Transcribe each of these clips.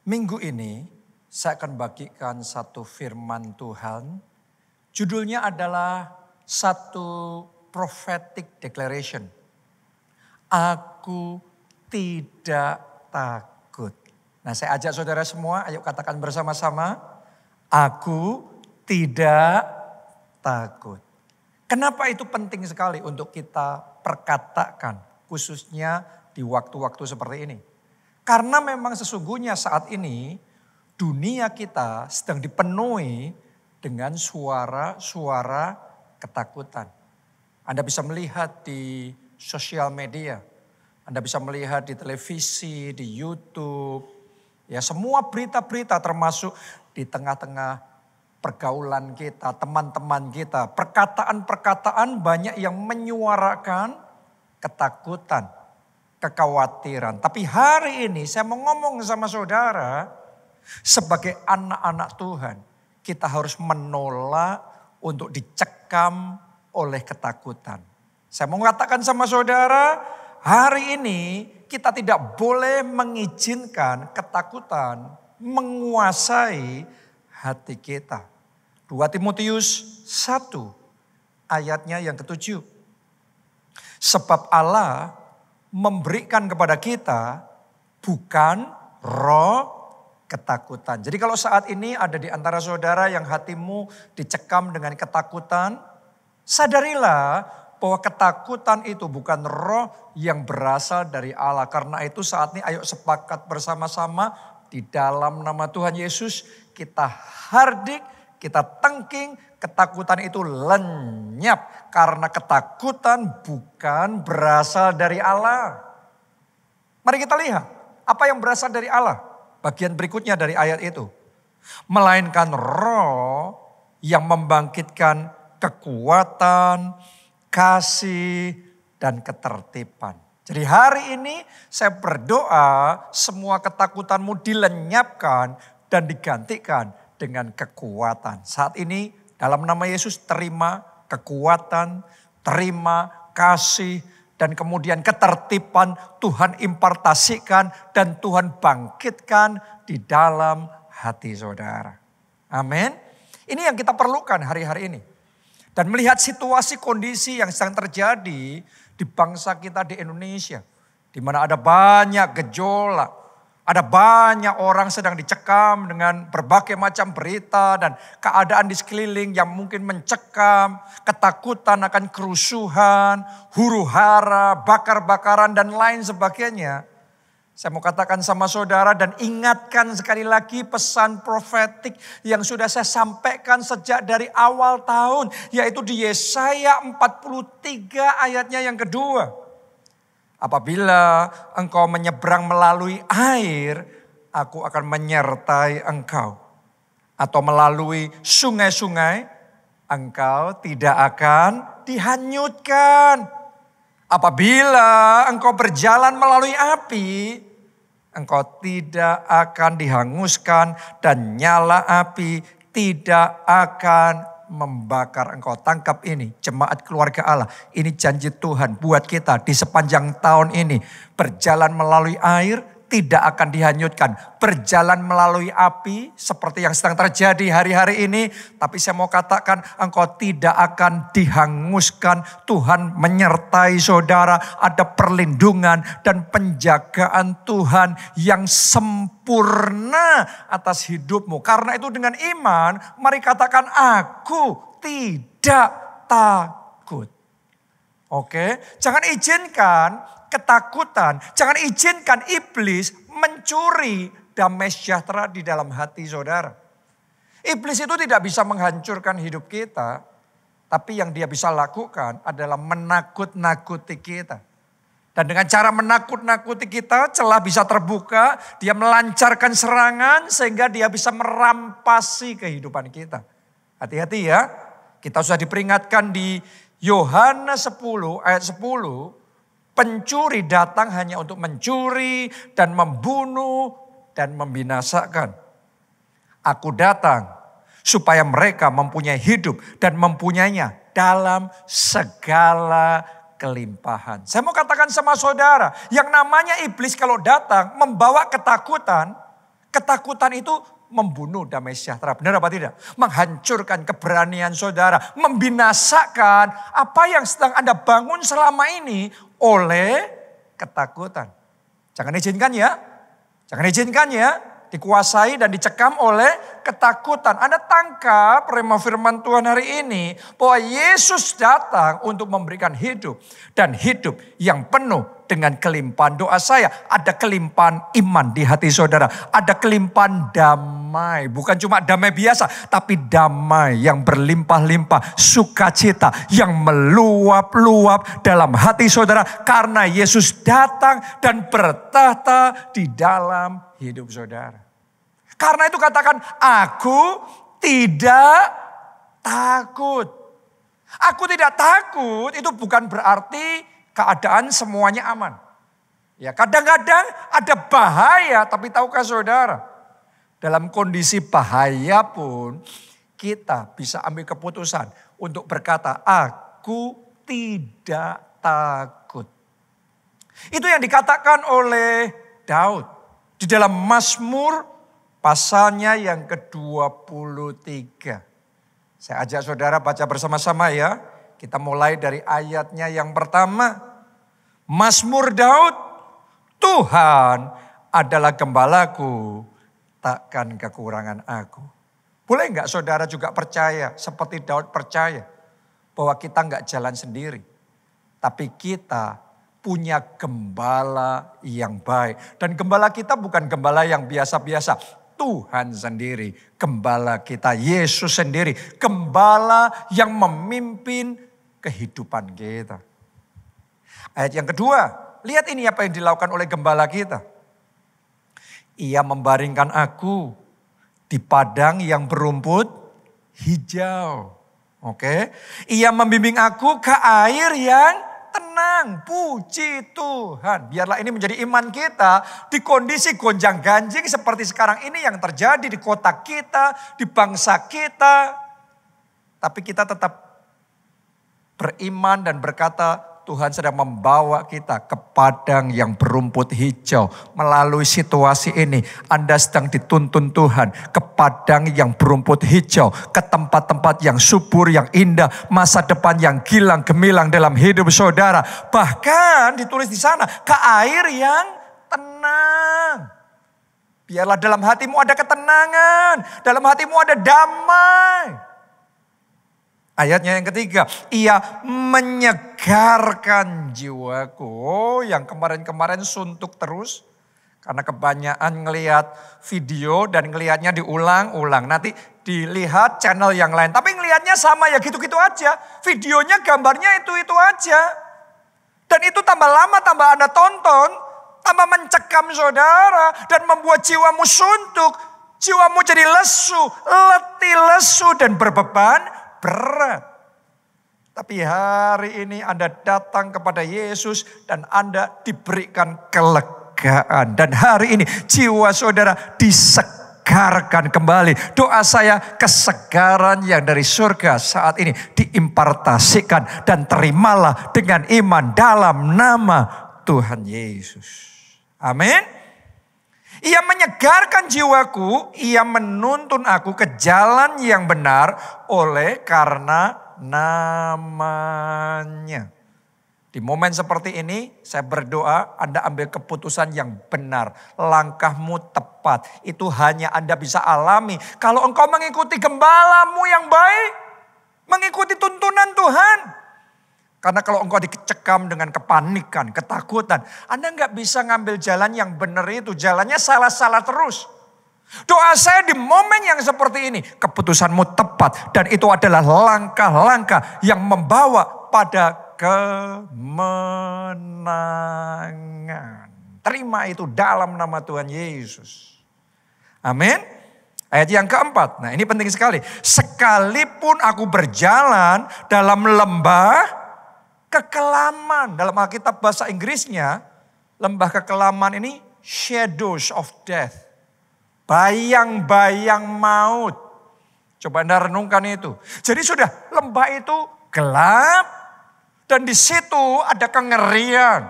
Minggu ini saya akan bagikan satu firman Tuhan. Judulnya adalah satu prophetic declaration. Aku tidak takut. Nah, saya ajak saudara semua, ayo katakan bersama-sama. Aku tidak takut. Kenapa itu penting sekali untuk kita perkatakan, khususnya di waktu-waktu seperti ini? Karena memang sesungguhnya saat ini dunia kita sedang dipenuhi dengan suara-suara ketakutan. Anda bisa melihat di sosial media, Anda bisa melihat di televisi, di YouTube, ya semua berita-berita termasuk di tengah-tengah pergaulan kita, teman-teman kita, perkataan-perkataan banyak yang menyuarakan ketakutan, kekhawatiran. Tapi hari ini saya mau ngomong sama saudara, sebagai anak-anak Tuhan, kita harus menolak untuk dicekam oleh ketakutan. Saya mau mengatakan sama saudara, hari ini kita tidak boleh mengizinkan ketakutan menguasai hati kita. 2 Timotius 1 ayatnya yang ke-7. Sebab Allah memberikan kepada kita bukan roh ketakutan. Jadi kalau saat ini ada di antara saudara yang hatimu dicekam dengan ketakutan, sadarilah bahwa ketakutan itu bukan roh yang berasal dari Allah. Karena itu saat ini ayo sepakat bersama-sama di dalam nama Tuhan Yesus kita hardik, kita tengking, ketakutan itu lenyap. Karena ketakutan bukan berasal dari Allah. Mari kita lihat apa yang berasal dari Allah. Bagian berikutnya dari ayat itu. Melainkan roh yang membangkitkan kekuatan, kasih, dan ketertiban. Jadi hari ini saya berdoa semua ketakutanmu dilenyapkan dan digantikan dengan kekuatan. Saat ini dalam nama Yesus terima kekuatan, terima kasih, dan kemudian ketertiban Tuhan impartasikan dan Tuhan bangkitkan di dalam hati saudara. Amin. Ini yang kita perlukan hari-hari ini. Dan melihat situasi kondisi yang sedang terjadi di bangsa kita di Indonesia. Di mana ada banyak gejolak. Ada banyak orang sedang dicekam dengan berbagai macam berita dan keadaan di sekeliling yang mungkin mencekam, ketakutan akan kerusuhan, huru-hara, bakar-bakaran dan lain sebagainya. Saya mau katakan sama saudara dan ingatkan sekali lagi pesan profetik yang sudah saya sampaikan sejak dari awal tahun. Yaitu di Yesaya 43 ayatnya yang kedua. Apabila engkau menyeberang melalui air, aku akan menyertai engkau. Atau melalui sungai-sungai, engkau tidak akan dihanyutkan. Apabila engkau berjalan melalui api, engkau tidak akan dihanguskan dan nyala api tidak akan membakar engkau. Tangkap ini jemaat keluarga Allah. Ini janji Tuhan buat kita di sepanjang tahun ini. Berjalan melalui air tidak akan dihanyutkan. Berjalan melalui api seperti yang sedang terjadi hari-hari ini. Tapi saya mau katakan engkau tidak akan dihanguskan. Tuhan menyertai saudara. Ada perlindungan dan penjagaan Tuhan yang sempurna atas hidupmu. Karena itu dengan iman mari katakan aku tidak takut. Oke, jangan izinkan ketakutan, jangan izinkan iblis mencuri damai sejahtera di dalam hati saudara. Iblis itu tidak bisa menghancurkan hidup kita, tapi yang dia bisa lakukan adalah menakut-nakuti kita. Dan dengan cara menakut-nakuti kita, celah bisa terbuka, dia melancarkan serangan sehingga dia bisa merampasi kehidupan kita. Hati-hati ya, kita sudah diperingatkan di Yohanes 10 ayat 10, pencuri datang hanya untuk mencuri dan membunuh dan membinasakan. Aku datang supaya mereka mempunyai hidup dan mempunyainya dalam segala kelimpahan. Saya mau katakan sama saudara, yang namanya iblis kalau datang membawa ketakutan, Ketakutan itu membunuh damai sejahtera. Benar apa tidak? Menghancurkan keberanian saudara. Membinasakan apa yang sedang Anda bangun selama ini oleh ketakutan. Jangan izinkan ya. Jangan izinkan ya. Dikuasai dan dicekam oleh ketakutan. Anda tangkap rema firman Tuhan hari ini. Bahwa Yesus datang untuk memberikan hidup. Dan hidup yang penuh dengan kelimpahan. Doa saya, ada kelimpahan iman di hati saudara. Ada kelimpahan damai. Bukan cuma damai biasa, tapi damai yang berlimpah-limpah. Sukacita yang meluap-luap dalam hati saudara. Karena Yesus datang dan bertahta di dalam hidup saudara. Karena itu katakan, aku tidak takut. Aku tidak takut itu bukan berarti keadaan semuanya aman. Ya, kadang-kadang ada bahaya, tapi tahukah saudara? Dalam kondisi bahaya pun kita bisa ambil keputusan untuk berkata, aku tidak takut. Itu yang dikatakan oleh Daud di dalam Mazmur pasalnya yang ke-23. Saya ajak saudara baca bersama-sama ya. Kita mulai dari ayatnya yang pertama. Mazmur Daud, Tuhan adalah gembalaku, takkan kekurangan aku. Boleh enggak saudara juga percaya seperti Daud percaya bahwa kita enggak jalan sendiri. Tapi kita punya gembala yang baik. Dan gembala kita bukan gembala yang biasa-biasa. Tuhan sendiri, gembala kita, Yesus sendiri, gembala yang memimpin kehidupan kita. Ayat yang kedua, lihat ini apa yang dilakukan oleh gembala kita. Ia membaringkan aku di padang yang berumput hijau. Oke, ia membimbing aku ke air yang tenang, puji Tuhan. Biarlah ini menjadi iman kita di kondisi gonjang-ganjing seperti sekarang ini yang terjadi di kota kita, di bangsa kita. Tapi kita tetap beriman dan berkata, Tuhan sedang membawa kita ke padang yang berumput hijau. Melalui situasi ini, Anda sedang dituntun Tuhan ke padang yang berumput hijau. Ke tempat-tempat yang subur, yang indah. Masa depan yang gilang gemilang dalam hidup saudara. Bahkan ditulis di sana, ke air yang tenang. Biarlah dalam hatimu ada ketenangan. Dalam hatimu ada damai. Ayatnya yang ketiga, ia menyegarkan jiwaku. Oh, yang kemarin-kemarin suntuk terus. Karena kebanyakan ngelihat video dan ngelihatnya diulang-ulang. Nanti dilihat channel yang lain. Tapi ngelihatnya sama ya gitu-gitu aja. Videonya gambarnya itu-itu aja. Dan itu tambah lama tambah Anda tonton. Tambah mencekam saudara. Dan membuat jiwamu suntuk. Jiwamu jadi lesu, letih lesu dan berbeban berat. Tapi hari ini Anda datang kepada Yesus dan Anda diberikan kelegaan. Dan hari ini jiwa saudara disegarkan kembali. Doa saya kesegaran yang dari surga saat ini diimpartasikan. Dan terimalah dengan iman dalam nama Tuhan Yesus. Amin. Ia menyegarkan jiwaku, ia menuntun aku ke jalan yang benar oleh karena namanya. Di momen seperti ini saya berdoa Anda ambil keputusan yang benar. Langkahmu tepat. Itu hanya Anda bisa alami kalau engkau mengikuti gembalamu yang baik. Mengikuti tuntunan Tuhan. Karena kalau engkau dicekam dengan kepanikan, ketakutan. Anda nggak bisa ngambil jalan yang benar itu. Jalannya salah-salah terus. Doa saya di momen yang seperti ini. Keputusanmu tepat. Dan itu adalah langkah-langkah yang membawa pada kemenangan. Terima itu dalam nama Tuhan Yesus. Amin. Ayat yang keempat. Nah ini penting sekali. Sekalipun aku berjalan dalam lembah kekelaman. Dalam Alkitab bahasa Inggrisnya, lembah kekelaman ini shadows of death. Bayang-bayang maut. Coba Anda renungkan itu. Jadi sudah lembah itu gelap. Dan di situ ada kengerian.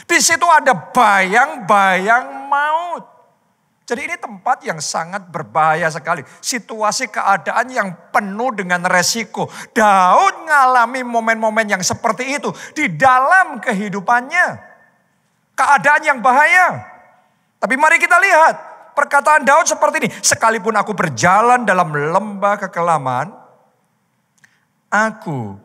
Di situ ada bayang-bayang maut. Jadi ini tempat yang sangat berbahaya sekali. Situasi keadaan yang penuh dengan resiko. Daud mengalami momen-momen yang seperti itu di dalam kehidupannya. Keadaan yang bahaya. Tapi mari kita lihat perkataan Daud seperti ini. Sekalipun aku berjalan dalam lembah kekelaman, aku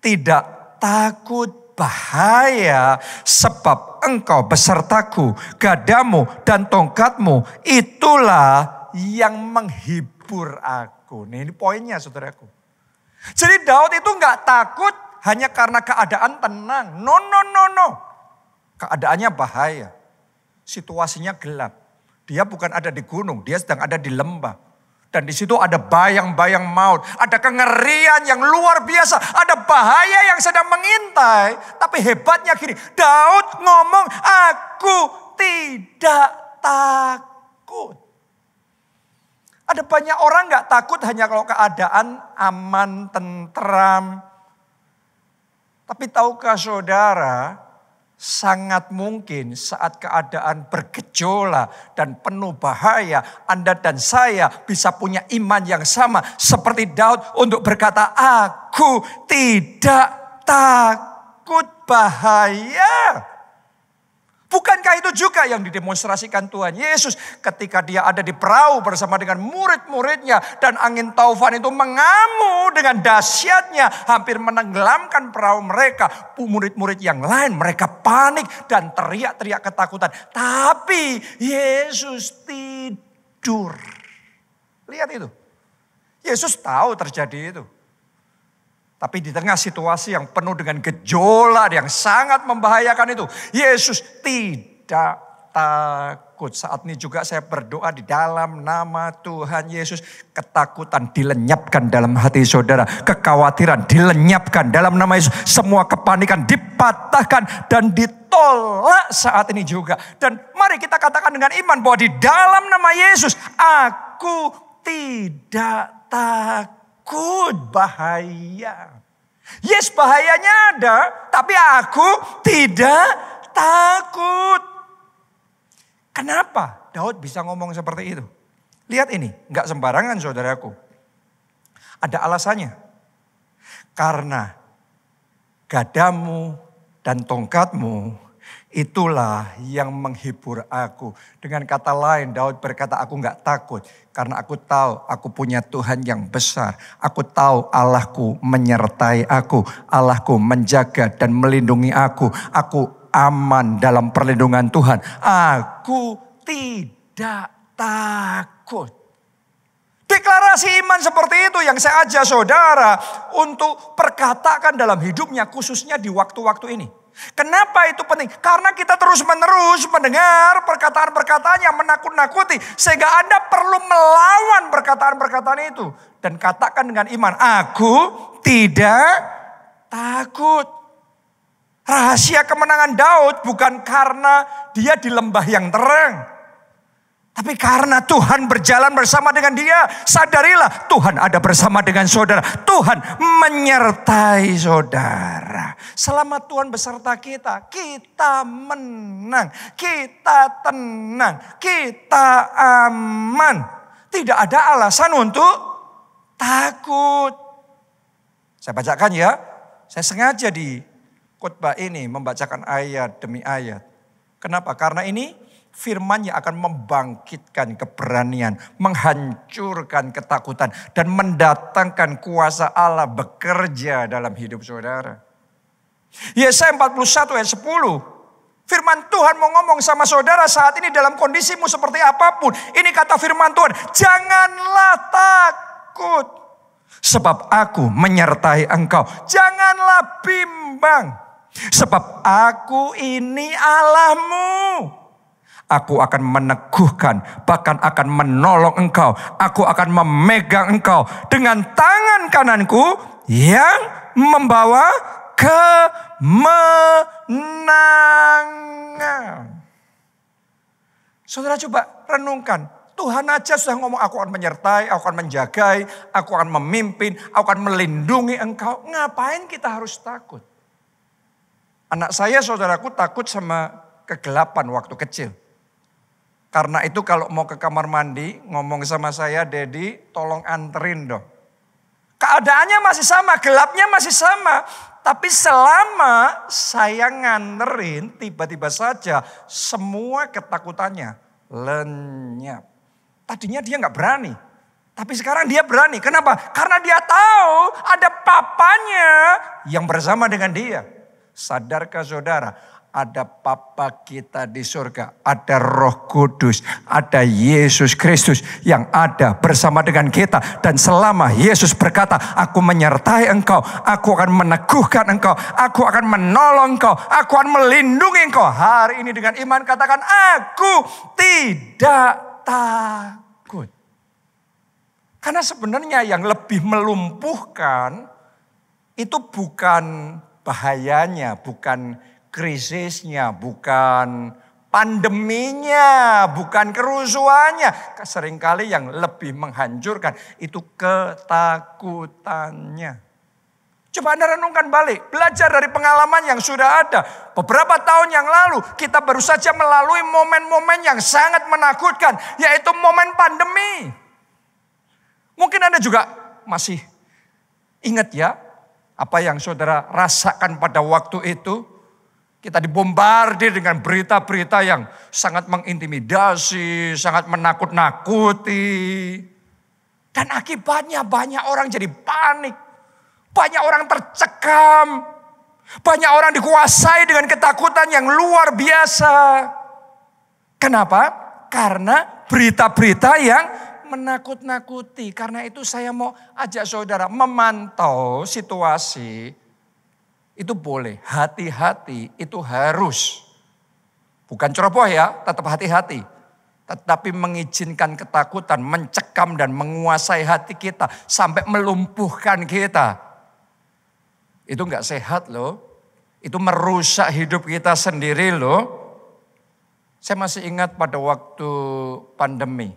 tidak takut bahaya, sebab engkau besertaku, gadamu dan tongkatmu, itulah yang menghibur aku. Ini poinnya saudaraku. Jadi Daud itu gak takut hanya karena keadaan tenang. No. Keadaannya bahaya. Situasinya gelap. Dia bukan ada di gunung, dia sedang ada di lembah. Dan di situ ada bayang-bayang maut, ada kengerian yang luar biasa, ada bahaya yang sedang mengintai. Tapi hebatnya gini, Daud ngomong, aku tidak takut. Ada banyak orang gak takut hanya kalau keadaan aman, tentram. Tapi tahukah saudara, sangat mungkin saat keadaan bergejolak dan penuh bahaya, Anda dan saya bisa punya iman yang sama seperti Daud untuk berkata, aku tidak takut bahaya. Bukankah itu juga yang didemonstrasikan Tuhan Yesus ketika dia ada di perahu bersama dengan murid-muridnya dan angin taufan itu mengamuk dengan dahsyatnya hampir menenggelamkan perahu mereka. Murid-murid yang lain mereka panik dan teriak-teriak ketakutan. Tapi Yesus tidur. Lihat itu. Yesus tahu terjadi itu. Tapi di tengah situasi yang penuh dengan gejolak yang sangat membahayakan itu, Yesus tidak takut. Saat ini juga saya berdoa di dalam nama Tuhan Yesus. Ketakutan dilenyapkan dalam hati saudara. Kekhawatiran dilenyapkan dalam nama Yesus. Semua kepanikan dipatahkan dan ditolak saat ini juga. Dan mari kita katakan dengan iman bahwa di dalam nama Yesus, aku tidak takut bahaya. Yes, bahayanya ada, tapi aku tidak takut. Kenapa Daud bisa ngomong seperti itu? Lihat ini, enggak sembarangan saudaraku. Ada alasannya. Karena gadamu dan tongkatmu, itulah yang menghibur aku. Dengan kata lain, Daud berkata, aku enggak takut. Karena aku tahu aku punya Tuhan yang besar. Aku tahu Allahku menyertai aku. Allahku menjaga dan melindungi aku. Aku aman dalam perlindungan Tuhan. Aku tidak takut. Deklarasi iman seperti itu yang saya ajak saudara untuk perkatakan dalam hidupnya, khususnya di waktu-waktu ini. Kenapa itu penting? Karena kita terus-menerus mendengar perkataan-perkataan yang menakut-nakuti. Sehingga Anda perlu melawan perkataan-perkataan itu. Dan katakan dengan iman, aku tidak takut. Rahasia kemenangan Daud bukan karena dia di lembah yang terang. Tapi karena Tuhan berjalan bersama dengan dia. Sadarilah Tuhan ada bersama dengan saudara. Tuhan menyertai saudara. Selama Tuhan beserta kita, kita menang. Kita tenang. Kita aman. Tidak ada alasan untuk takut. Saya bacakan ya. Saya sengaja di khotbah ini membacakan ayat demi ayat. Kenapa? Karena ini firman yang akan membangkitkan keberanian, menghancurkan ketakutan, dan mendatangkan kuasa Allah bekerja dalam hidup saudara. Yesaya 41 ayat 10. Firman Tuhan mau ngomong sama saudara saat ini dalam kondisimu seperti apapun. Ini kata firman Tuhan, janganlah takut. Sebab aku menyertai engkau. Janganlah bimbang. Sebab aku ini Allahmu. Aku akan meneguhkan, bahkan akan menolong engkau. Aku akan memegang engkau dengan tangan kananku yang membawa kemenangan. Saudara coba renungkan. Tuhan aja sudah ngomong, aku akan menyertai, aku akan menjagai, aku akan memimpin, aku akan melindungi engkau. Ngapain kita harus takut? Anak saya, saudaraku, takut sama kegelapan waktu kecil. Karena itu kalau mau ke kamar mandi, ngomong sama saya, Dedi, tolong anterin dong. Keadaannya masih sama, gelapnya masih sama. Tapi selama saya nganterin, tiba-tiba saja semua ketakutannya lenyap. Tadinya dia nggak berani. Tapi sekarang dia berani. Kenapa? Karena dia tahu ada papanya yang bersama dengan dia. Sadarkah saudara? Ada Papa kita di surga, ada Roh Kudus, ada Yesus Kristus yang ada bersama dengan kita. Dan selama Yesus berkata, aku menyertai engkau, aku akan meneguhkan engkau, aku akan menolong engkau, aku akan melindungi engkau. Hari ini dengan iman katakan, aku tidak takut. Karena sebenarnya yang lebih melumpuhkan itu bukan bahayanya, bukan krisisnya, bukan pandeminya, bukan kerusuhannya. Seringkali yang lebih menghancurkan itu ketakutannya. Coba Anda renungkan balik, belajar dari pengalaman yang sudah ada. Beberapa tahun yang lalu kita baru saja melalui momen-momen yang sangat menakutkan, yaitu momen pandemi. Mungkin Anda juga masih ingat ya, apa yang saudara rasakan pada waktu itu. Kita dibombardir dengan berita-berita yang sangat mengintimidasi, sangat menakut-nakuti. Dan akibatnya banyak orang jadi panik. Banyak orang tercekam. Banyak orang dikuasai dengan ketakutan yang luar biasa. Kenapa? Karena berita-berita yang menakut-nakuti. Karena itu saya mau ajak saudara memantau situasi. Itu boleh, hati-hati itu harus. Bukan ceroboh ya, tetap hati-hati. Tetapi mengizinkan ketakutan, mencekam dan menguasai hati kita. Sampai melumpuhkan kita. Itu enggak sehat loh. Itu merusak hidup kita sendiri loh. Saya masih ingat pada waktu pandemi.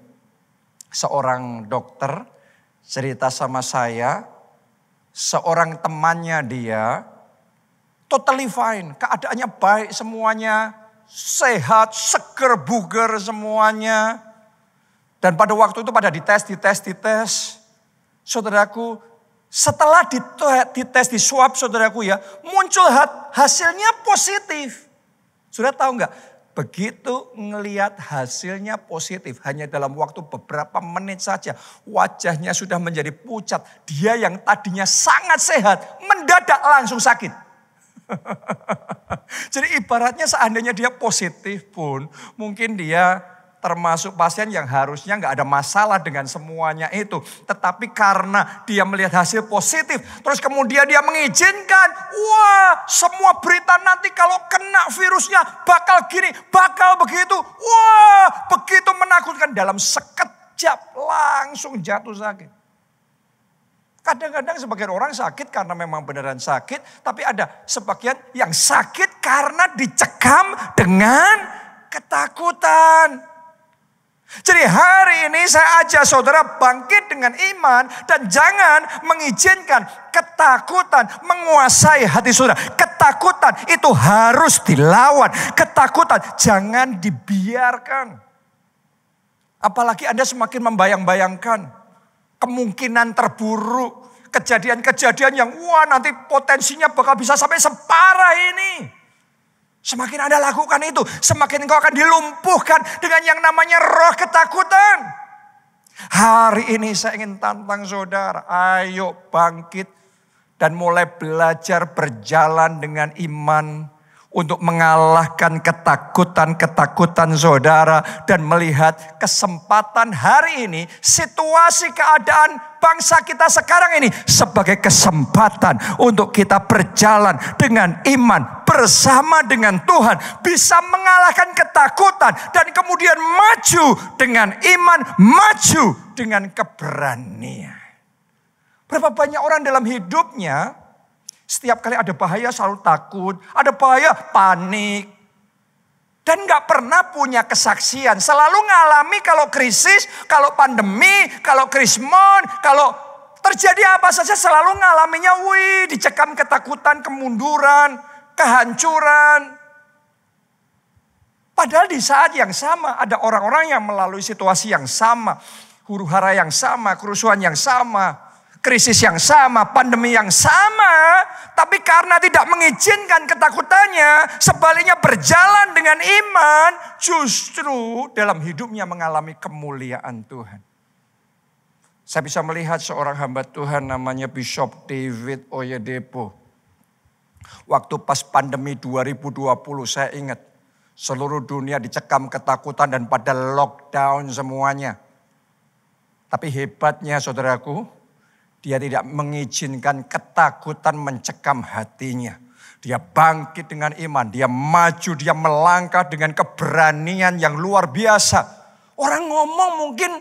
Seorang dokter cerita sama saya. Seorang temannya dia totally fine, keadaannya baik semuanya, sehat, seger, bugar semuanya. Dan pada waktu itu pada dites. Saudaraku, setelah dites, di swab saudaraku ya, muncul hasilnya positif. Sudah tahu nggak? Begitu ngelihat hasilnya positif, hanya dalam waktu beberapa menit saja, wajahnya sudah menjadi pucat. Dia yang tadinya sangat sehat, mendadak langsung sakit. Jadi ibaratnya seandainya dia positif pun, mungkin dia termasuk pasien yang harusnya nggak ada masalah dengan semuanya itu. Tetapi karena dia melihat hasil positif, terus kemudian dia mengizinkan, wah semua berita nanti kalau kena virusnya bakal gini, bakal begitu. Wah begitu menakutkan, dalam sekejap langsung jatuh sakit. Kadang-kadang sebagian orang sakit karena memang beneran sakit. Tapi ada sebagian yang sakit karena dicekam dengan ketakutan. Jadi hari ini saya ajak saudara bangkit dengan iman. Dan jangan mengizinkan ketakutan menguasai hati saudara. Ketakutan itu harus dilawan. Ketakutan jangan dibiarkan. Apalagi Anda semakin membayang-bayangkan kemungkinan terburuk, kejadian-kejadian yang wah nanti potensinya bakal bisa sampai separah ini. Semakin Anda lakukan itu, semakin engkau akan dilumpuhkan dengan yang namanya roh ketakutan. Hari ini saya ingin tantang saudara, ayo bangkit dan mulai belajar berjalan dengan iman. Untuk mengalahkan ketakutan-ketakutan saudara. Dan melihat kesempatan hari ini. Situasi keadaan bangsa kita sekarang ini. Sebagai kesempatan untuk kita berjalan dengan iman. Bersama dengan Tuhan. Bisa mengalahkan ketakutan. Dan kemudian maju dengan iman. Maju dengan keberanian. Berapa banyak orang dalam hidupnya. Setiap kali ada bahaya selalu takut, ada bahaya panik. Dan gak pernah punya kesaksian. Selalu ngalami kalau krisis, kalau pandemi, kalau krismon, kalau terjadi apa saja selalu ngalaminya dicekam ketakutan, kemunduran, kehancuran. Padahal di saat yang sama ada orang-orang yang melalui situasi yang sama. Huru hara yang sama, kerusuhan yang sama, krisis yang sama, pandemi yang sama. Tapi karena tidak mengizinkan ketakutannya, sebaliknya berjalan dengan iman, justru dalam hidupnya mengalami kemuliaan Tuhan. Saya bisa melihat seorang hamba Tuhan namanya Bishop David Oyedepo. Waktu pas pandemi 2020 saya ingat seluruh dunia dicekam ketakutan dan pada lockdown semuanya. Tapi hebatnya saudaraku, dia tidak mengizinkan ketakutan mencekam hatinya. Dia bangkit dengan iman, dia maju, dia melangkah dengan keberanian yang luar biasa. Orang ngomong mungkin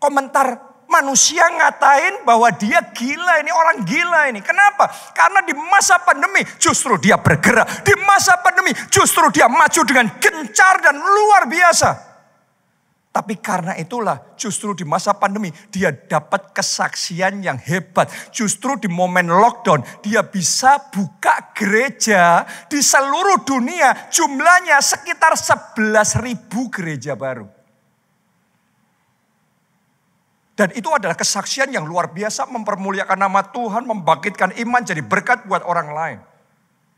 komentar manusia ngatain bahwa dia gila, ini orang gila ini. Kenapa? Karena di masa pandemi justru dia bergerak. Di masa pandemi justru dia maju dengan gencar dan luar biasa. Tapi karena itulah justru di masa pandemi dia dapat kesaksian yang hebat. Justru di momen lockdown dia bisa buka gereja di seluruh dunia. Jumlahnya sekitar 11.000 gereja baru. Dan itu adalah kesaksian yang luar biasa, mempermuliakan nama Tuhan, membangkitkan iman jadi berkat buat orang lain.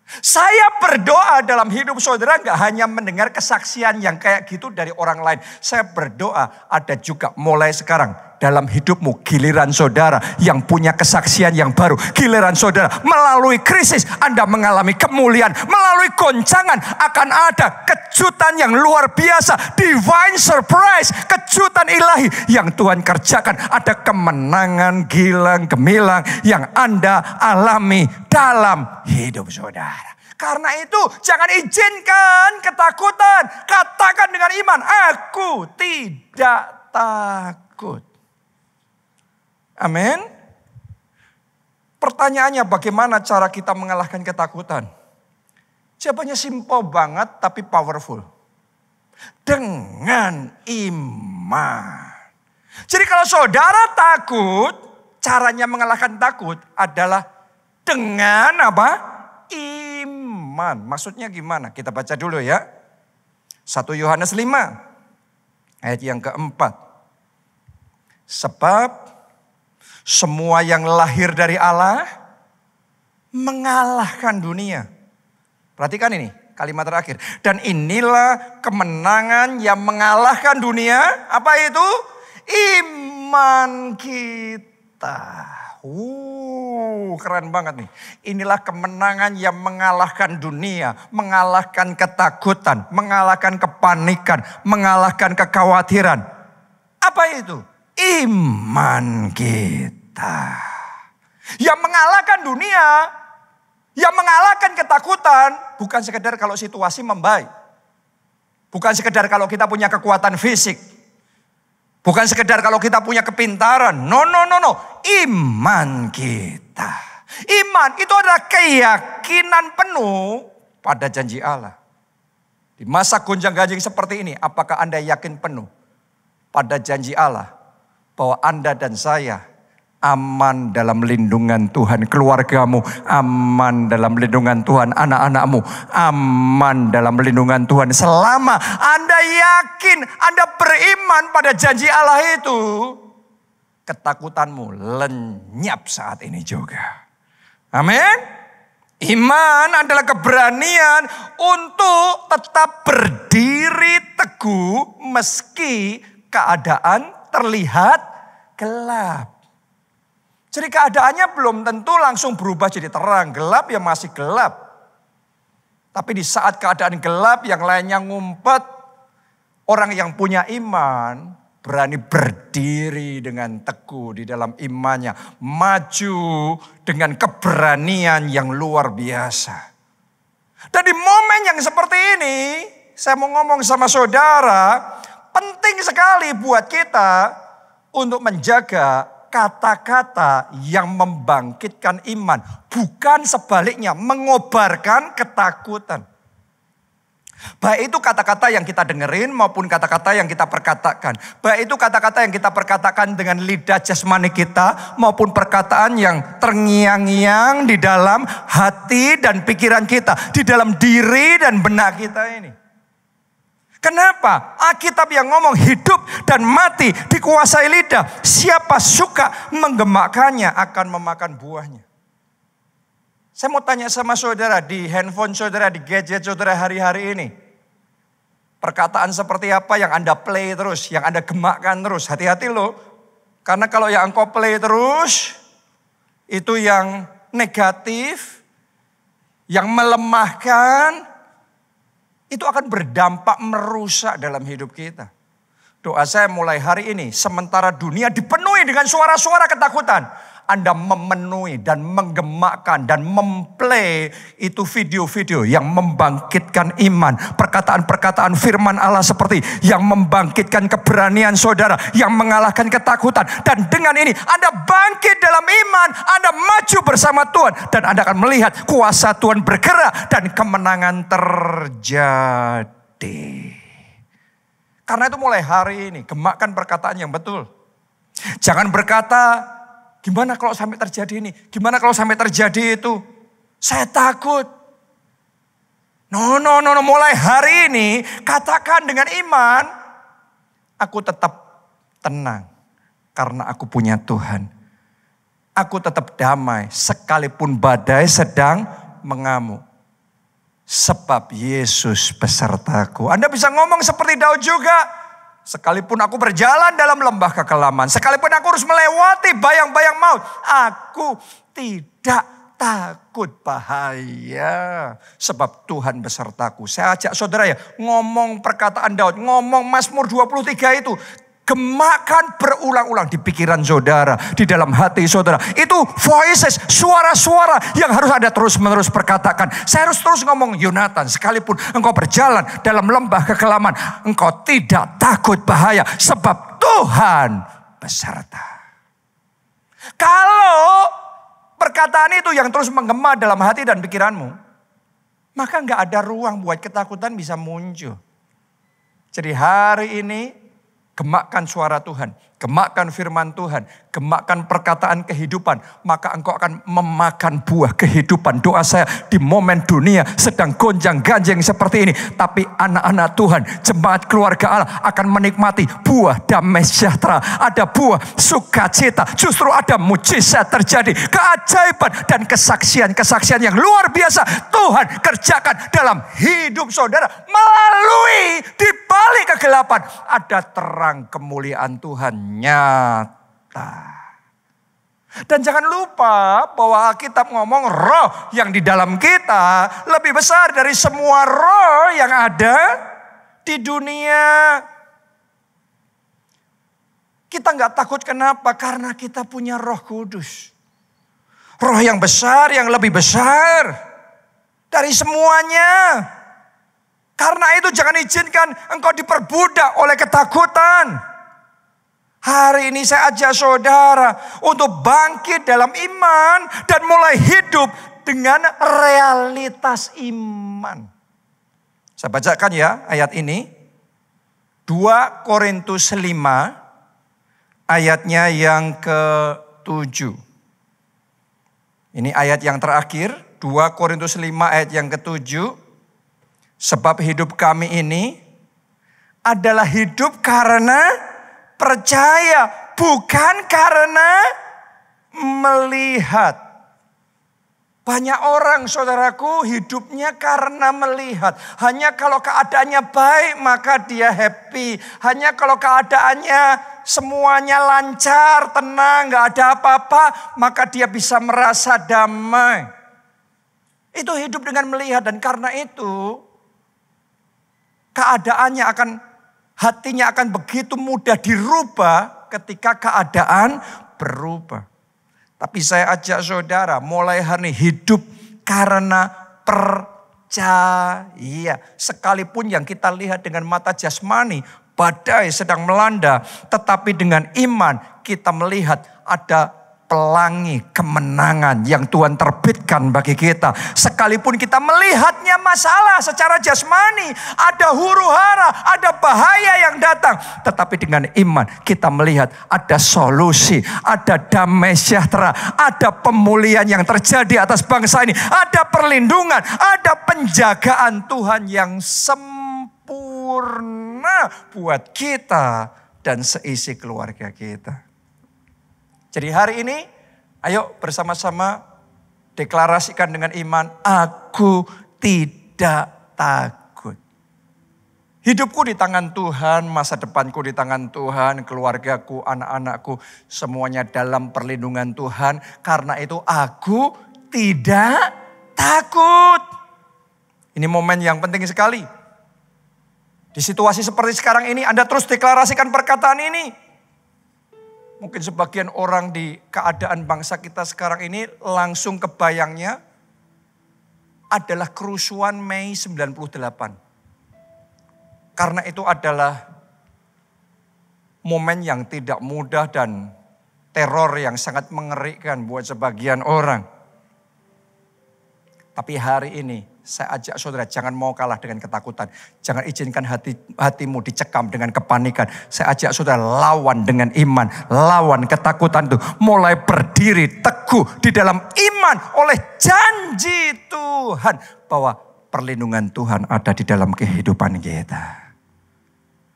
Saya berdoa dalam hidup saudara gak hanya mendengar kesaksian yang kayak gitu dari orang lain. Saya berdoa ada juga mulai sekarang dalam hidupmu giliran saudara yang punya kesaksian yang baru. Giliran saudara melalui krisis Anda mengalami kemuliaan. Melalui goncangan akan ada kejutan yang luar biasa. Divine surprise, kejutan ilahi yang Tuhan kerjakan. Ada kemenangan gilang gemilang yang Anda alami dalam hidup saudara. Karena itu jangan izinkan ketakutan. Katakan dengan iman, aku tidak takut. Amin. Pertanyaannya bagaimana cara kita mengalahkan ketakutan? Jawabannya simple banget tapi powerful. Dengan iman. Jadi kalau saudara takut, caranya mengalahkan takut adalah dengan apa? Iman. Maksudnya gimana? Kita baca dulu ya. 1 Yohanes 5 ayat yang keempat. Sebab semua yang lahir dari Allah mengalahkan dunia. Perhatikan ini kalimat terakhir. Dan inilah kemenangan yang mengalahkan dunia. Apa itu? Iman kita. Keren banget nih. Inilah kemenangan yang mengalahkan dunia, mengalahkan ketakutan, mengalahkan kepanikan, mengalahkan kekhawatiran. Apa itu? Iman kita. Yang mengalahkan dunia, yang mengalahkan ketakutan, bukan sekedar kalau situasi membaik. Bukan sekedar kalau kita punya kekuatan fisik. Bukan sekedar kalau kita punya kepintaran. No. Iman kita. Iman itu adalah keyakinan penuh pada janji Allah. Di masa gonjang-ganjing seperti ini, apakah Anda yakin penuh pada janji Allah bahwa Anda dan saya aman dalam lindungan Tuhan, keluargamu aman dalam lindungan Tuhan, anak-anakmu aman dalam lindungan Tuhan. Selama Anda yakin, Anda beriman pada janji Allah itu, ketakutanmu lenyap saat ini juga. Amin. Iman adalah keberanian untuk tetap berdiri teguh meski keadaan terlihat gelap. Jadi keadaannya belum tentu langsung berubah jadi terang. Gelap ya masih gelap. Tapi di saat keadaan gelap yang lainnya ngumpet, orang yang punya iman berani berdiri dengan teguh di dalam imannya. Maju dengan keberanian yang luar biasa. Dan di momen yang seperti ini, saya mau ngomong sama saudara, penting sekali buat kita untuk menjaga kata-kata yang membangkitkan iman. Bukan sebaliknya mengobarkan ketakutan. Baik itu kata-kata yang kita dengerin maupun kata-kata yang kita perkatakan. Baik itu kata-kata yang kita perkatakan dengan lidah jasmani kita maupun perkataan yang terngiang-ngiang di dalam hati dan pikiran kita. Di dalam diri dan benak kita ini. Kenapa? Alkitab yang ngomong hidup dan mati dikuasai lidah. Siapa suka menggemakkannya akan memakan buahnya. Saya mau tanya sama saudara, di handphone saudara, di gadget saudara hari-hari ini. Perkataan seperti apa yang Anda play terus, yang Anda gemakkan terus. Hati-hati loh. Karena kalau yang engkau play terus, itu yang negatif, yang melemahkan, itu akan berdampak merusak dalam hidup kita. Doa saya mulai hari ini, sementara dunia dipenuhi dengan suara-suara ketakutan, Anda memenuhi dan menggemakkan dan memplay itu video-video yang membangkitkan iman. Perkataan-perkataan firman Allah seperti yang membangkitkan keberanian saudara, yang mengalahkan ketakutan. Dan dengan ini Anda bangkit dalam iman, Anda maju bersama Tuhan. Dan Anda akan melihat kuasa Tuhan bergerak dan kemenangan terjadi. Karena itu mulai hari ini, gemakkan perkataan yang betul. Jangan berkata, gimana kalau sampai terjadi ini? Gimana kalau sampai terjadi itu? Saya takut. No. Mulai hari ini katakan dengan iman, aku tetap tenang karena aku punya Tuhan. Aku tetap damai sekalipun badai sedang mengamuk. Sebab Yesus besertaku. Anda bisa ngomong seperti Daud juga. Sekalipun aku berjalan dalam lembah kekelaman, sekalipun aku harus melewati bayang-bayang maut, aku tidak takut bahaya. Sebab Tuhan besertaku. Saya ajak saudara ya, ngomong perkataan Daud, ngomong Mazmur 23 itu. Gemakkan berulang-ulang di pikiran saudara, di dalam hati saudara. Itu voices, suara-suara yang harus Anda terus-menerus perkatakan. Saya harus terus ngomong, Yonatan, sekalipun engkau berjalan dalam lembah kekelaman, engkau tidak takut bahaya, sebab Tuhan beserta. Kalau perkataan itu yang terus menggema dalam hati dan pikiranmu, maka nggak ada ruang buat ketakutan bisa muncul. Jadi hari ini, gemakkan suara Tuhan, gemakkan firman Tuhan, gemakkan perkataan kehidupan. Maka engkau akan memakan buah kehidupan. Doa saya di momen dunia sedang gonjang-ganjing seperti ini. Tapi anak-anak Tuhan, jemaat keluarga Allah akan menikmati buah damai sejahtera. Ada buah sukacita. Justru ada mujizat terjadi. Keajaiban dan kesaksian-kesaksian yang luar biasa Tuhan kerjakan dalam hidup saudara. Melalui di balik kegelapan ada terang kemuliaan Tuhan nyata. Dan jangan lupa bahwa Alkitab ngomong roh yang di dalam kita lebih besar dari semua roh yang ada di dunia. Kita nggak takut kenapa? Karena kita punya Roh Kudus. Roh yang besar, yang lebih besar dari semuanya. Karena itu jangan izinkan engkau diperbudak oleh ketakutan. Hari ini saya ajak saudara untuk bangkit dalam iman dan mulai hidup dengan realitas iman. Saya bacakan ya ayat ini. 2 Korintus 5 ayatnya yang ke-7. Ini ayat yang terakhir. 2 Korintus 5 ayat yang ke-7. Sebab hidup kami ini adalah hidup karena percaya, bukan karena melihat. Banyak orang saudaraku hidupnya karena melihat. Hanya kalau keadaannya baik maka dia happy. Hanya kalau keadaannya semuanya lancar, tenang, gak ada apa-apa, maka dia bisa merasa damai. Itu hidup dengan melihat, dan karena itu keadaannya hatinya akan begitu mudah dirubah ketika keadaan berubah. Tapi saya ajak saudara mulai hari ini hidup karena percaya. Sekalipun yang kita lihat dengan mata jasmani, badai sedang melanda. Tetapi dengan iman kita melihat ada pelangi kemenangan yang Tuhan terbitkan bagi kita. Sekalipun kita melihatnya masalah secara jasmani, ada huru hara, ada bahaya yang datang. Tetapi dengan iman kita melihat ada solusi, ada damai sejahtera, ada pemulihan yang terjadi atas bangsa ini, ada perlindungan, ada penjagaan Tuhan yang sempurna. sempurna buat kita dan seisi keluarga kita. Jadi hari ini ayo bersama-sama deklarasikan dengan iman, aku tidak takut. Hidupku di tangan Tuhan, masa depanku di tangan Tuhan, keluargaku, anak-anakku, semuanya dalam perlindungan Tuhan. Karena itu aku tidak takut. Ini momen yang penting sekali. Di situasi seperti sekarang ini Anda terus deklarasikan perkataan ini. Mungkin sebagian orang di keadaan bangsa kita sekarang ini langsung kebayangnya adalah kerusuhan Mei 98. Karena itu adalah momen yang tidak mudah dan teror yang sangat mengerikan buat sebagian orang. Tapi hari ini saya ajak saudara jangan mau kalah dengan ketakutan. Jangan izinkan hatimu dicekam dengan kepanikan. Saya ajak saudara lawan dengan iman. Lawan ketakutan itu. Mulai berdiri teguh di dalam iman oleh janji Tuhan. Bahwa perlindungan Tuhan ada di dalam kehidupan kita.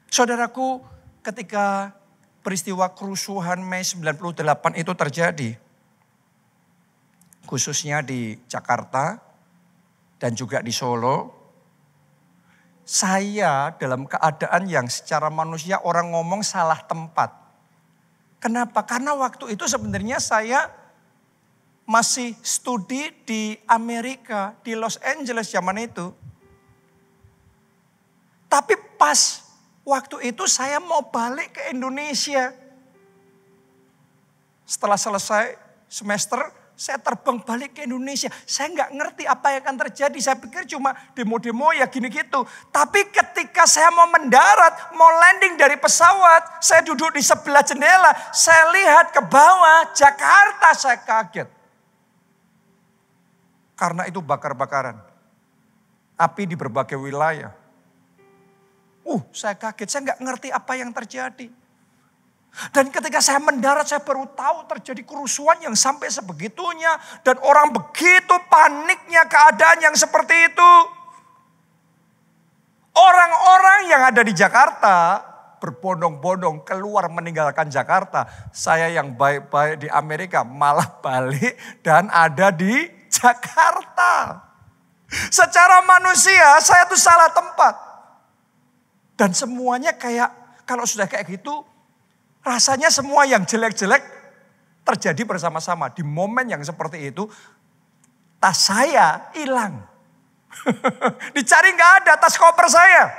Saudaraku, ketika peristiwa kerusuhan Mei 98 itu terjadi. Khususnya di Jakarta. Dan juga di Solo, saya dalam keadaan yang secara manusia orang ngomong salah tempat. Kenapa? Karena waktu itu sebenarnya saya masih studi di Amerika, di Los Angeles zaman itu. Tapi pas waktu itu saya mau balik ke Indonesia. Setelah selesai semester, saya terbang balik ke Indonesia. Saya nggak ngerti apa yang akan terjadi. Saya pikir cuma demo-demo ya gini gitu. Tapi ketika saya mau mendarat, mau landing dari pesawat. Saya duduk di sebelah jendela. Saya lihat ke bawah Jakarta. Saya kaget. Karena itu bakar-bakaran. Api di berbagai wilayah. Saya kaget. Saya nggak ngerti apa yang terjadi. Dan ketika saya mendarat saya baru tahu terjadi kerusuhan yang sampai sebegitunya. Dan orang begitu paniknya keadaan yang seperti itu. Orang-orang yang ada di Jakarta berbondong-bondong keluar meninggalkan Jakarta. Saya yang baik-baik di Amerika malah balik dan ada di Jakarta. Secara manusia saya tuh salah tempat. Dan semuanya kayak kalau sudah kayak gitu. Rasanya semua yang jelek-jelek terjadi bersama-sama. Di momen yang seperti itu, tas saya hilang. Dicari nggak ada tas koper saya.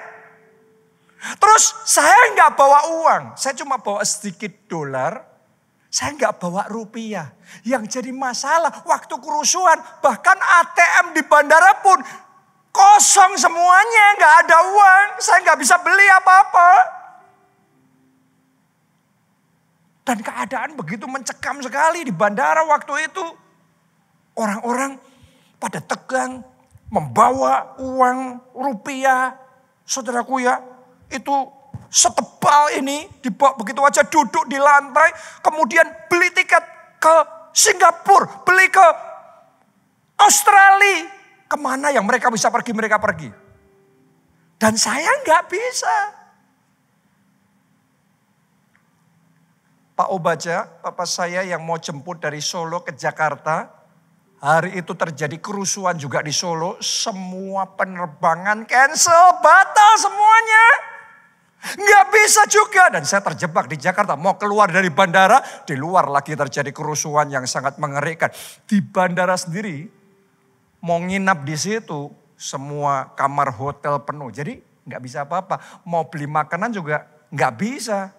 Terus saya nggak bawa uang. Saya cuma bawa sedikit dolar. Saya nggak bawa rupiah. Yang jadi masalah waktu kerusuhan, bahkan ATM di bandara pun kosong semuanya. Nggak ada uang. Saya nggak bisa beli apa-apa. Dan keadaan begitu mencekam sekali di bandara waktu itu. Orang-orang pada tegang membawa uang rupiah. Saudaraku ya, itu setebal ini dibawa begitu aja duduk di lantai. Kemudian beli tiket ke Singapura, beli ke Australia. Kemana yang mereka bisa pergi, mereka pergi. Dan saya nggak bisa. Pak Obaja, papa saya yang mau jemput dari Solo ke Jakarta. Hari itu terjadi kerusuhan juga di Solo. Semua penerbangan cancel, batal semuanya. Nggak bisa juga. Dan saya terjebak di Jakarta. Mau keluar dari bandara, di luar lagi terjadi kerusuhan yang sangat mengerikan. Di bandara sendiri, mau nginap di situ, semua kamar hotel penuh. Jadi nggak bisa apa-apa. Mau beli makanan juga nggak bisa.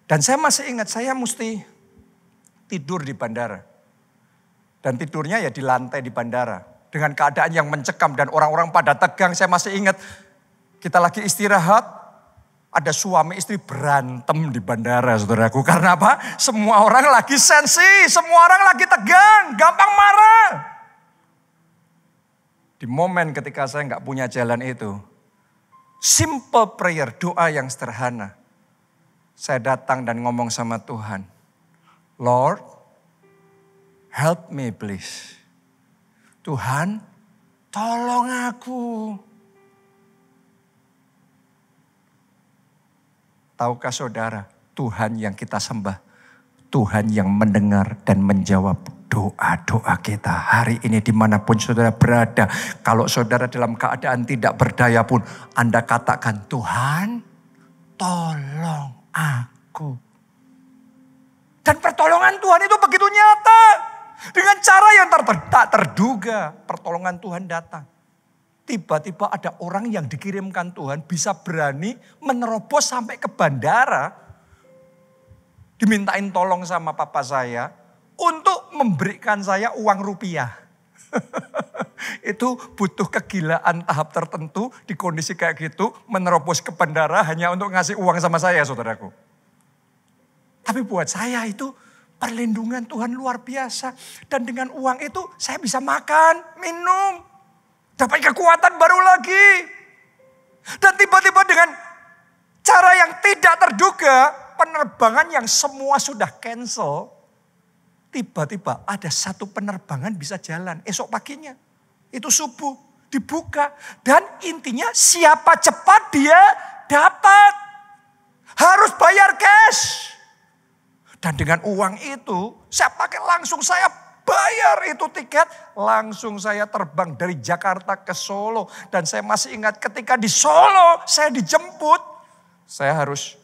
Dan saya masih ingat saya mesti tidur di bandara. Dan tidurnya ya di lantai di bandara. Dengan keadaan yang mencekam dan orang-orang pada tegang. Saya masih ingat kita lagi istirahat. Ada suami istri berantem di bandara saudaraku. Karena apa? Semua orang lagi sensi. Semua orang lagi tegang. Gampang marah. Di momen ketika saya nggak punya jalan itu. Simple prayer, doa yang sederhana. Saya datang dan ngomong sama Tuhan. Lord, help me please. Tuhan, tolong aku. Tahukah saudara, Tuhan yang kita sembah, Tuhan yang mendengar dan menjawab doa-doa kita. Hari ini dimanapun saudara berada, kalau saudara dalam keadaan tidak berdaya pun, Anda katakan, Tuhan tolong aku. Dan pertolongan Tuhan itu begitu nyata. Dengan cara yang tak terduga, pertolongan Tuhan datang. Tiba-tiba ada orang yang dikirimkan Tuhan bisa berani menerobos sampai ke bandara. Dimintain tolong sama papa saya untuk memberikan saya uang rupiah. Itu butuh kegilaan tahap tertentu di kondisi kayak gitu. Menerobos ke bandara hanya untuk ngasih uang sama saya, saudaraku. Tapi buat saya itu perlindungan Tuhan luar biasa. Dan dengan uang itu saya bisa makan, minum. Dapat kekuatan baru lagi. Dan tiba-tiba dengan cara yang tidak terduga, penerbangan yang semua sudah cancel, tiba-tiba ada satu penerbangan bisa jalan esok paginya. Itu subuh, dibuka. Dan intinya siapa cepat dia dapat. Harus bayar cash. Dan dengan uang itu saya pakai langsung saya bayar itu tiket. Langsung saya terbang dari Jakarta ke Solo. Dan saya masih ingat ketika di Solo saya dijemput. Saya harus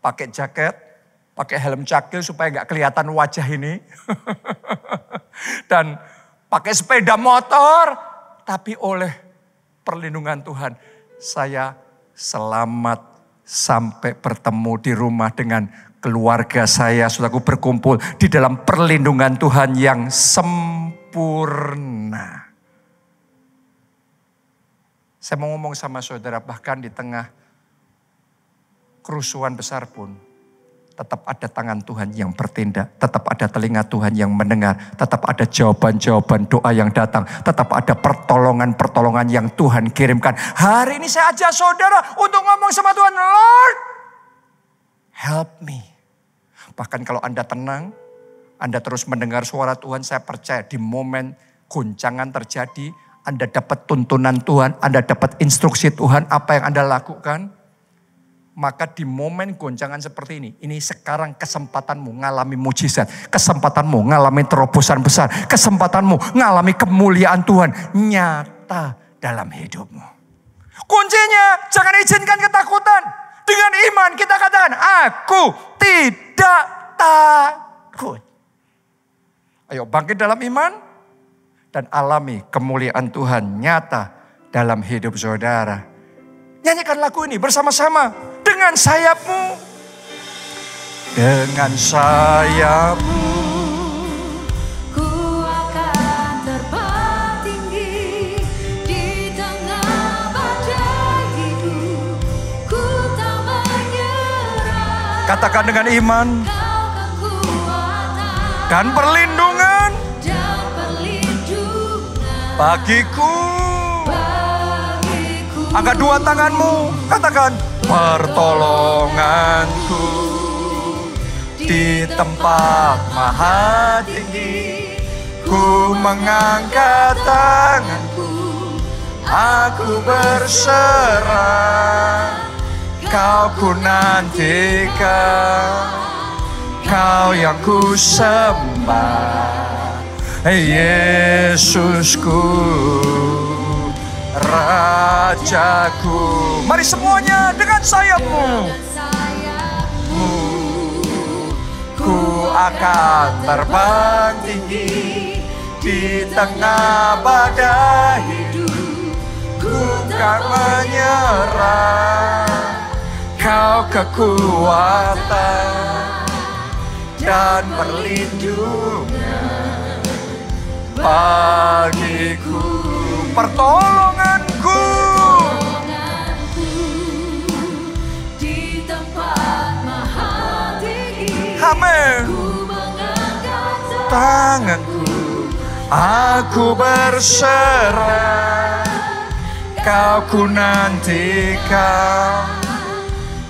pakai jaket, pakai helm cakil supaya gak kelihatan wajah ini. Dan pakai sepeda motor. Tapi oleh perlindungan Tuhan saya selamat sampai bertemu di rumah dengan keluarga saya. Saudaraku, berkumpul di dalam perlindungan Tuhan yang sempurna. Saya mau ngomong sama saudara, bahkan di tengah kerusuhan besar pun tetap ada tangan Tuhan yang bertindak, tetap ada telinga Tuhan yang mendengar, tetap ada jawaban-jawaban doa yang datang, tetap ada pertolongan-pertolongan yang Tuhan kirimkan. Hari ini saya ajak saudara untuk ngomong sama Tuhan, Lord, help me. Bahkan kalau Anda tenang, Anda terus mendengar suara Tuhan, saya percaya di momen goncangan terjadi, Anda dapat tuntunan Tuhan, Anda dapat instruksi Tuhan, apa yang Anda lakukan. Maka di momen goncangan seperti ini sekarang kesempatanmu ngalami mujizat, kesempatanmu ngalami terobosan besar, kesempatanmu ngalami kemuliaan Tuhan nyata dalam hidupmu. Kuncinya jangan izinkan ketakutan. Dengan iman kita katakan, aku tidak takut. Ayo bangkit dalam iman dan alami kemuliaan Tuhan nyata dalam hidup saudara. Nyanyikan lagu ini bersama-sama. Dengan sayapmu, dengan sayapmu, ku akan terbang tinggi di tengah badai hidup. Ku tak menyerah. Katakan dengan iman dan perlindungan bagiku. Angkat dua tanganmu, katakan pertolonganku di tempat maha tinggi. Ku mengangkat tanganku, aku berserah. Kau ku nantikan, Kau yang ku sembah, Yesusku, Rajaku. Mari semuanya dengan sayapmu. Ku akan terbang tinggi di tengah badai hidup. Ku tak menyerah. Kau kekuatan dan perlindungan bagiku. Pertolonganku di tempat maha tinggi. Amin. Tanganku, aku berserah. Kau ku nantikan,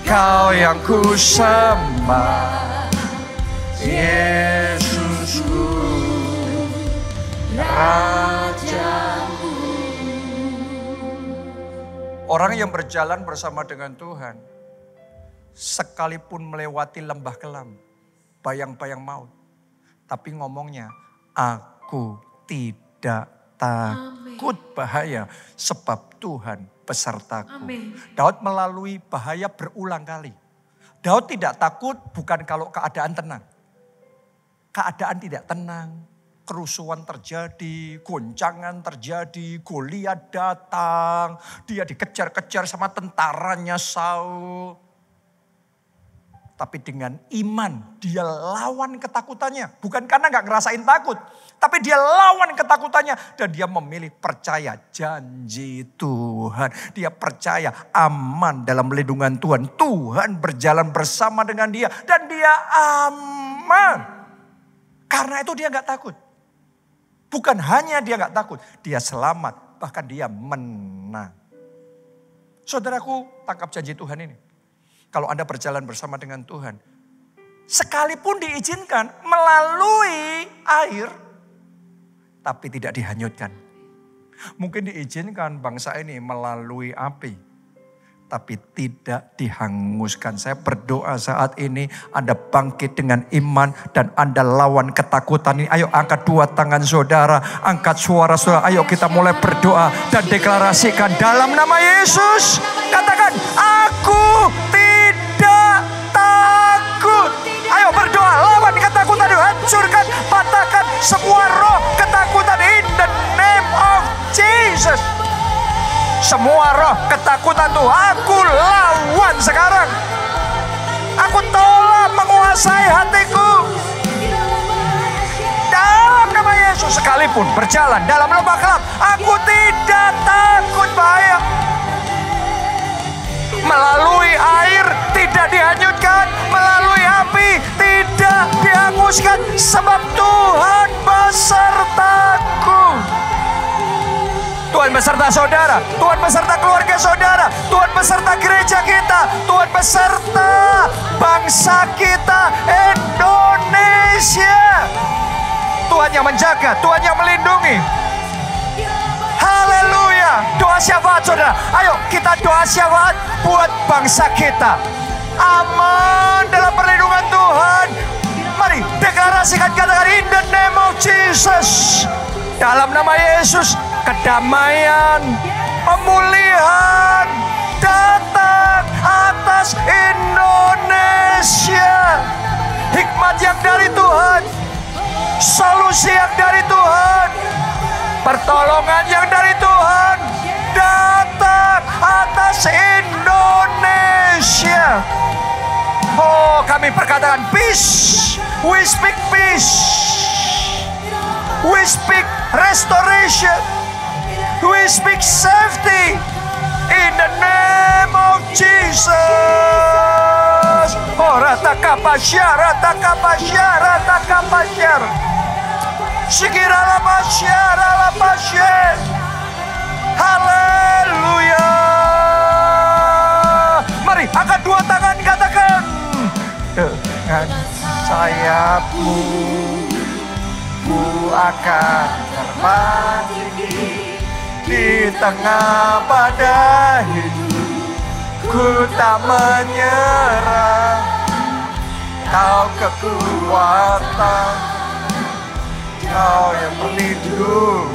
Kau yang ku sembah, Yesusku, Rajaku. Orang yang berjalan bersama dengan Tuhan, sekalipun melewati lembah kelam, bayang-bayang maut, tapi ngomongnya, aku tidak takut bahaya, sebab Tuhan besertaku. Amin. Daud melalui bahaya berulang kali. Daud tidak takut bukan kalau keadaan tenang. Keadaan tidak tenang, kerusuhan terjadi, goncangan terjadi, Goliat datang, dia dikejar-kejar sama tentaranya Saul. Tapi dengan iman dia lawan ketakutannya. Bukan karena gak ngerasain takut, tapi dia lawan ketakutannya dan dia memilih percaya janji Tuhan. Dia percaya aman dalam lindungan Tuhan. Tuhan berjalan bersama dengan dia dan dia aman. Karena itu dia gak takut. Bukan hanya dia gak takut, dia selamat, bahkan dia menang. Saudaraku, tangkap janji Tuhan ini. Kalau Anda berjalan bersama dengan Tuhan, sekalipun diizinkan melalui air, tapi tidak dihanyutkan. Mungkin diizinkan bangsa ini melalui api, tapi tidak dihanguskan. Saya berdoa saat ini Anda bangkit dengan iman dan Anda lawan ketakutan ini. Ayo angkat dua tangan saudara, angkat suara saudara. Ayo kita mulai berdoa dan deklarasikan dalam nama Yesus. Katakan, aku tidak takut. Ayo berdoa, lawan ketakutan, hancurkan, patahkan semua roh ketakutan in the name of Jesus. Semua roh ketakutan tuh aku lawan sekarang. Aku tolak menguasai hatiku. Dalam nama Yesus, sekalipun berjalan dalam lembah gelap, aku tidak takut bahaya. Melalui air tidak dihanyutkan, melalui api tidak dihanguskan, sebab Tuhan besertaku. Tuhan beserta saudara, Tuhan beserta keluarga saudara, Tuhan beserta gereja kita, Tuhan beserta bangsa kita Indonesia. Tuhan yang menjaga, Tuhan yang melindungi. Haleluya. Doa syafaat saudara. Ayo kita doa syafaat buat bangsa kita. Aman dalam perlindungan Tuhan. Mari deklarasikan, katakan in the name of Jesus. Dalam nama Yesus, kedamaian, pemulihan datang atas Indonesia. Hikmat yang dari Tuhan, solusi yang dari Tuhan, pertolongan yang dari Tuhan datang atas Indonesia. Oh, kami perkatakan peace. We speak peace. We speak restoration. We speak safety in the name of Jesus. Oh, ratakapasyar, ratakapasyar, ratakapasyar. Sikirala pasyar, ala pasyar. Haleluya. Mari angkat dua tangan, katakan dengan sayapmu ku akan terbang tinggi di tengah badai hidup. Ku tak menyerah, Kau kekuatan, Kau yang pelindung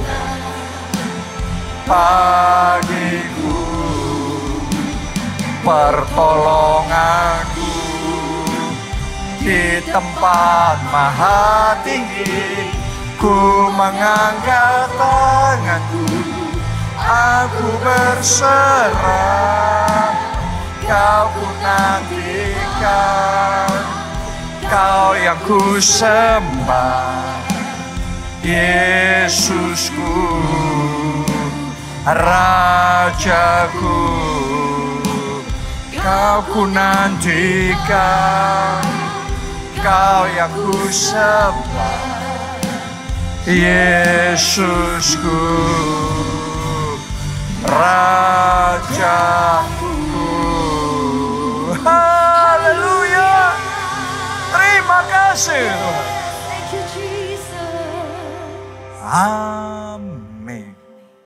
bagiku, pertolonganku di tempat maha tinggi. Ku mengangkat tanganku, aku berserah. Kau ku nantikan, Kau yang ku sembah, Yesusku, Rajaku. Kau ku nantikan, Kau yang ku sembah, Yesusku, Rajaku. Haleluya. Terima kasih Tuhan. Thank you, Jesus. Amin.